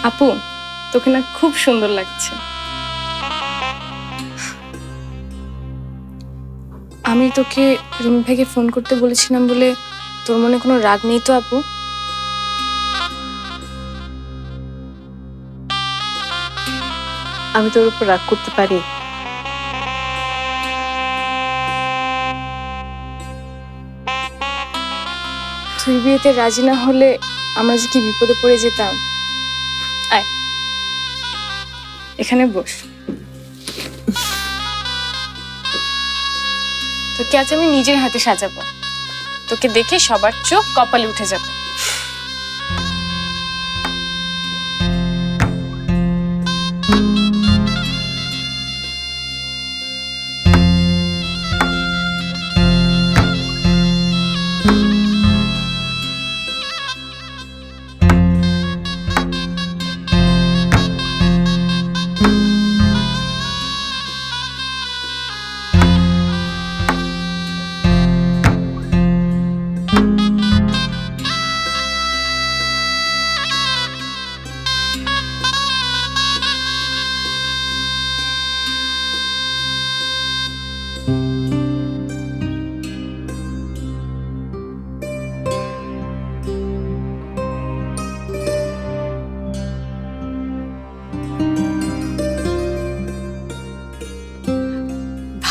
আপু, তোকে না খুব সুন্দর লাগছে। আমি তোকে রুমি ভাইকে ফোন করতে বলেছিলাম বলে তোর মনে কোনো রাগ নেই তো আপু? আমি তোর উপর রাগ করতে পারি? তুই বিয়েতে রাজি না হলে আমরা যে কি বিপদে পড়ে যেতাম। আয়, এখানে বস। তোকে আজ আমি নিজের হাতে সাজাবো। তোকে দেখে সবার চোখ কপালে উঠে যাবে।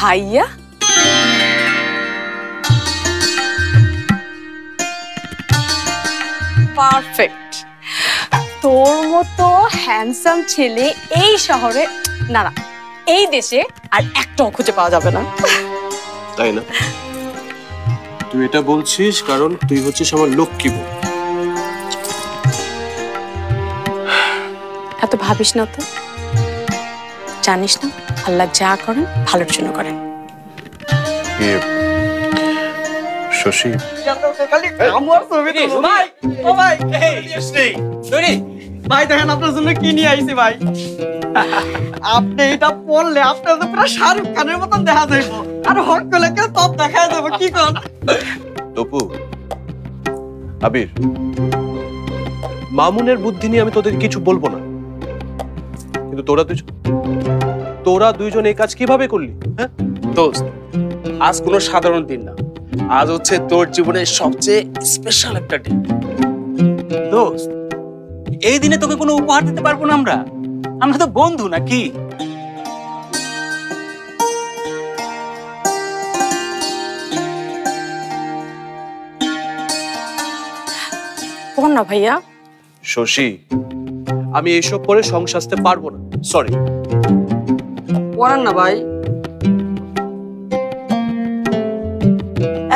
ভাইয়া, পারফেক্ট। তোর মতো হ্যান্ডসাম ছেলে এই শহরে না না এই দেশে আর একটাও খুঁজে পাওয়া যাবে না। তাই না? তুই এটা বলছিস কারণ তুই হচ্ছিস আমার লক্ষ্মী বউ। এত ভাবিস না তো, জানিস না আল্লাহ যা করেন ভালোর জন্য করেন। শশী, ভাই দেখেন আপনার জন্য কি নিয়ে আইছি ভাই। আপনি এটা পড়লে আপনার তো পুরো শাহরুখ খানের মতন দেখা যাইব, আর হক করলে টপ দেখা যাবে। কি কর তপু, আবির, মামুনের বুদ্ধি নিয়ে আমি তোদের কিছু বলবো না, কিন্তু তোরা দুইজন এই কাজ কিভাবে করলি? হ্যাঁ দোস্ত, আজ কোনো সাধারণ দিন না, আজ হচ্ছে তোর জীবনের সবচেয়ে স্পেশাল একটা দিন। দোস্ত, এই দিনে তোকে কোনো উপহার দিতে পারবো না আমরা? আমরা তো বন্ধু নাকি? বল না ভাইয়া। শশী, আমি এসব করে সংসার সাজতে পারবো না, সরি। পড়ান না ভাই।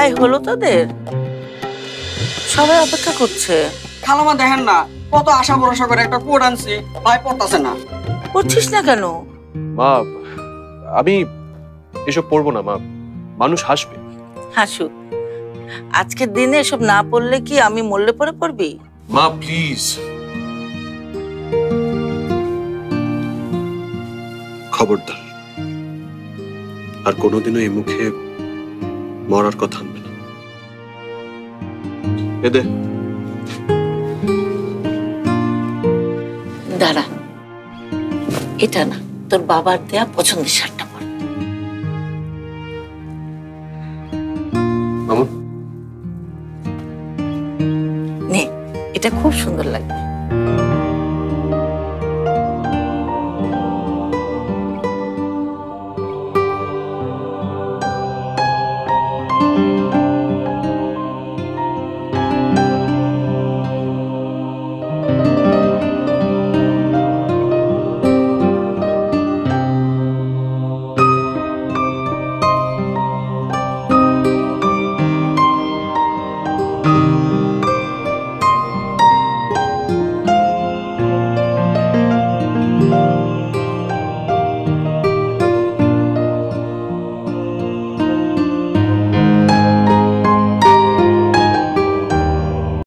এই হলো তোদের, সবাই অপেক্ষা করছে। খালামা দেখেন না কত আশা ভরসা করে একটা কোড আনছি, ভাই পড়তাছে না। করছিস না কেন? মা, আমি এসব পড়বো না মা, মানুষ হাসবে। হাসুক, আজকের দিনে এসব না পড়লে কি আমি মরলে পরে পড়বি? মা প্লিজ। খবরদার, আর কোনোদিনও এই মুখে মরার কথা আনবে না। এদে দাঁড়া, এটা না, তোর বাবার দেয়া পছন্দের শার্টটা পর। মামুন, নে, এটা খুব সুন্দর লাগবে।